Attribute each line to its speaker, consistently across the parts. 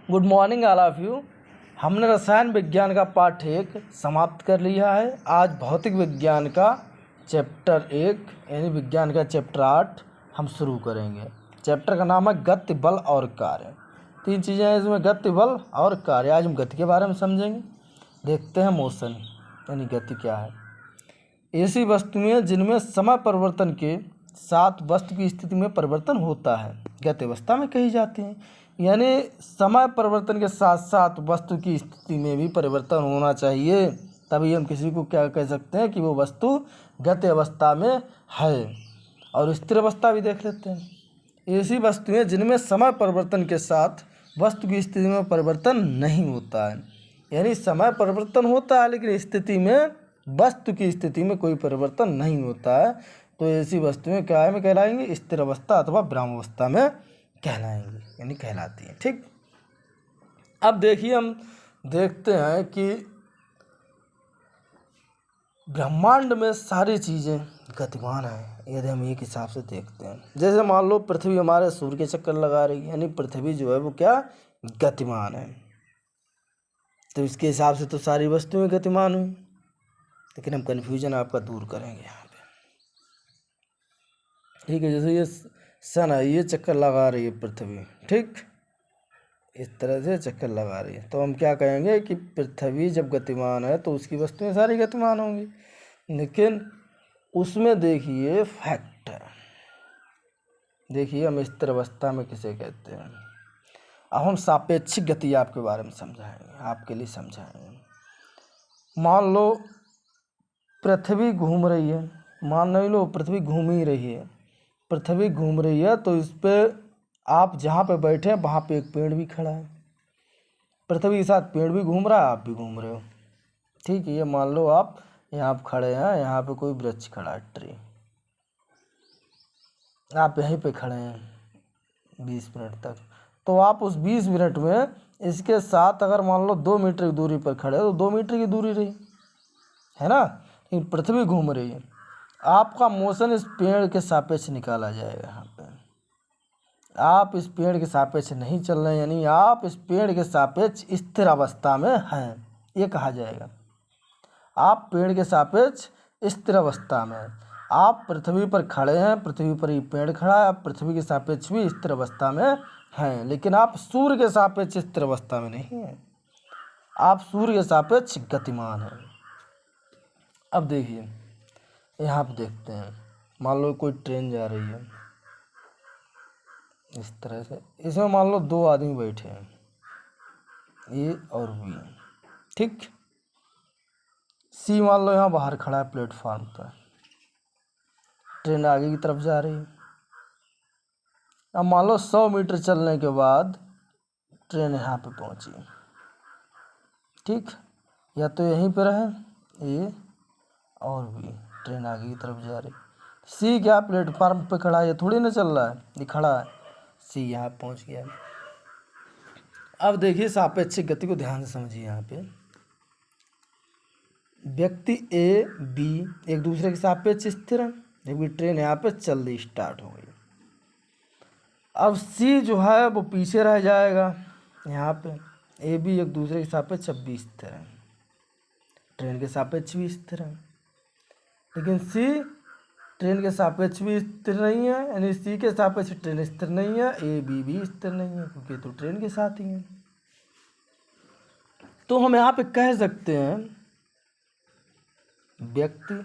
Speaker 1: Good morning all of you. हमने रसायन विज्ञान का पाठ 1 समाप्त कर लिया है। आज भौतिक विज्ञान का चैप्टर 1 यानी विज्ञान का चैप्टर 8 हम शुरू करेंगे। चैप्टर का नाम है गति, बल और कार्य। 3 चीज़ें हैं इसमें, गति, बल और कार्य। आज हम गति के बारे में समझेंगे। देखते हैं मोशन यानी गति क्या है। ऐसी वस्तुएं जिनमें समय परिवर्तन के साथ वस्तु की स्थिति में परिवर्तन होता है गति अवस्था में कही जाती हैं। यानी समय परिवर्तन के साथ साथ वस्तु की स्थिति में भी परिवर्तन होना चाहिए, तभी हम किसी को क्या कह सकते हैं कि वो वस्तु गति अवस्था में है। और स्थिर अवस्था भी देख लेते हैं। ऐसी वस्तुएं जिनमें समय परिवर्तन के साथ वस्तु की स्थिति में परिवर्तन नहीं होता है, यानी समय परिवर्तन होता है लेकिन स्थिति में, वस्तु की स्थिति में कोई परिवर्तन नहीं होता है, तो ऐसी वस्तुएं क्या है में कहलाएंगी, स्थिर अवस्था अथवा विराम अवस्था में कहलाएंगी यानी कहलाती हैं। ठीक, अब देखिए हम देखते हैं कि ब्रह्मांड में सारी चीज़ें गतिमान हैं यदि हम एक हिसाब से देखते हैं। जैसे मान लो पृथ्वी हमारे सूर्य के चक्कर लगा रही है, यानी पृथ्वी जो है वो क्या गतिमान है, तो इसके हिसाब से तो सारी वस्तुएं गतिमान हुई। लेकिन हम कन्फ्यूजन आपका दूर करेंगे यहाँ पे। ठीक है, जैसे ये सन है, ये चक्कर लगा रही है पृथ्वी, ठीक इस तरह से चक्कर लगा रही है, तो हम क्या कहेंगे कि पृथ्वी जब गतिमान है तो उसकी वस्तुएं सारी गतिमान होंगी। लेकिन उसमें देखिए फैक्ट है, देखिए हम स्थिर अवस्था में किसे कहते हैं। अब हम सापेक्षिक गति आपके बारे में समझाएंगे, आपके लिए समझाएंगे। मान लो पृथ्वी घूम रही है, मान नहीं लो पृथ्वी घूम ही रही है, पृथ्वी घूम रही है तो इस पर आप जहाँ पे बैठे हैं वहाँ पे एक पेड़ भी खड़ा है। पृथ्वी के साथ पेड़ भी घूम रहा है, आप भी घूम रहे हो। ठीक है, ये मान लो आप यहाँ पे खड़े हैं, यहाँ पे कोई वृक्ष खड़ा है, ट्री, आप यहीं पे खड़े हैं 20 मिनट तक, तो आप उस 20 मिनट में इसके साथ अगर मान लो 2 मीटर की दूरी पर खड़े हो तो 2 मीटर की दूरी रही है ना। लेकिन पृथ्वी घूम रही है, आपका मोशन इस पेड़ के सापेक्ष निकाला जाएगा। यहाँ पे आप इस पेड़ के सापेक्ष नहीं चल रहे हैं, यानी आप इस पेड़ के सापेक्ष स्थिर अवस्था में हैं, ये कहा जाएगा। आप पेड़ के सापेक्ष स्थिर अवस्था में हैं। आप पृथ्वी पर खड़े हैं, पृथ्वी पर ही पेड़ खड़ा है, आप पृथ्वी के सापेक्ष भी स्थिर अवस्था में हैं, लेकिन आप सूर्य के सापेक्ष स्थिर अवस्था में नहीं हैं, आप सूर्य के सापेक्ष गतिमान हैं। अब देखिए यहाँ पर देखते हैं, मान लो कोई ट्रेन जा रही है इस तरह से, इसमें मान लो 2 आदमी बैठे हैं, ए और बी, ठीक। सी मान लो यहाँ बाहर खड़ा है प्लेटफार्म पर, ट्रेन आगे की तरफ जा रही है। अब मान लो 100 मीटर चलने के बाद ट्रेन यहाँ पे पहुँची, ठीक, या तो यहीं पर है ए और बी, ट्रेन आगे की तरफ जा रही। सी क्या प्लेटफार्म पे खड़ा है, ये थोड़ी ना चल रहा है, ये खड़ा है, सी यहाँ पहुँच गया। अब देखिए सापेक्षिक गति को ध्यान से समझिए। यहाँ पे व्यक्ति ए बी एक दूसरे के सापेक्ष स्थिर है, जबकि ट्रेन यहाँ पे चल रही, स्टार्ट हो गई। अब सी जो है वो पीछे रह जाएगा, यहाँ पे ए बी एक दूसरे के सापेक्ष अब भी स्थिर है, ट्रेन के सापेक्ष भी स्थिर है, लेकिन सी ट्रेन के सापेक्ष भी स्थिर नहीं है, यानी सी के सापेक्ष ट्रेन स्थिर नहीं है, ए बी भी स्थिर नहीं है, क्योंकि तो ट्रेन के साथ ही है। तो हम यहाँ पे कह सकते हैं व्यक्ति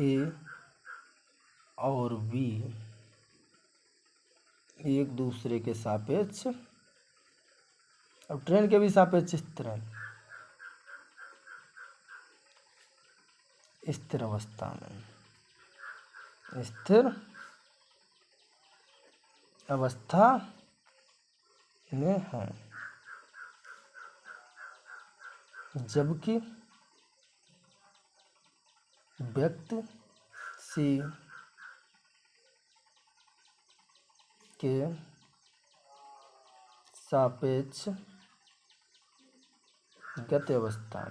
Speaker 1: ए और बी एक दूसरे के सापेक्ष, अब ट्रेन के भी सापेक्ष स्थिर है, स्थिर अवस्था में, स्थिर अवस्था में है, जबकि व्यक्ति सी के सापेक्ष गति अवस्था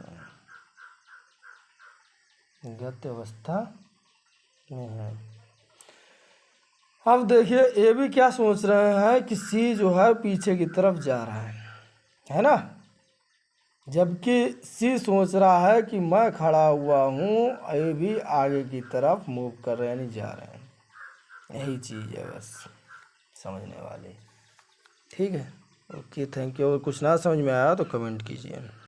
Speaker 1: में है। अब देखिए ए भी क्या सोच रहे हैं कि सी जो है पीछे की तरफ जा रहा है, है ना। जबकि सी सोच रहा है कि मैं खड़ा हुआ हूँ, ये भी आगे की तरफ मूव कर रहे हैं, नहीं जा रहे हैं। यही चीज़ है बस समझने वाली। ठीक है, ओके, थैंक यू। और कुछ ना समझ में आया तो कमेंट कीजिए।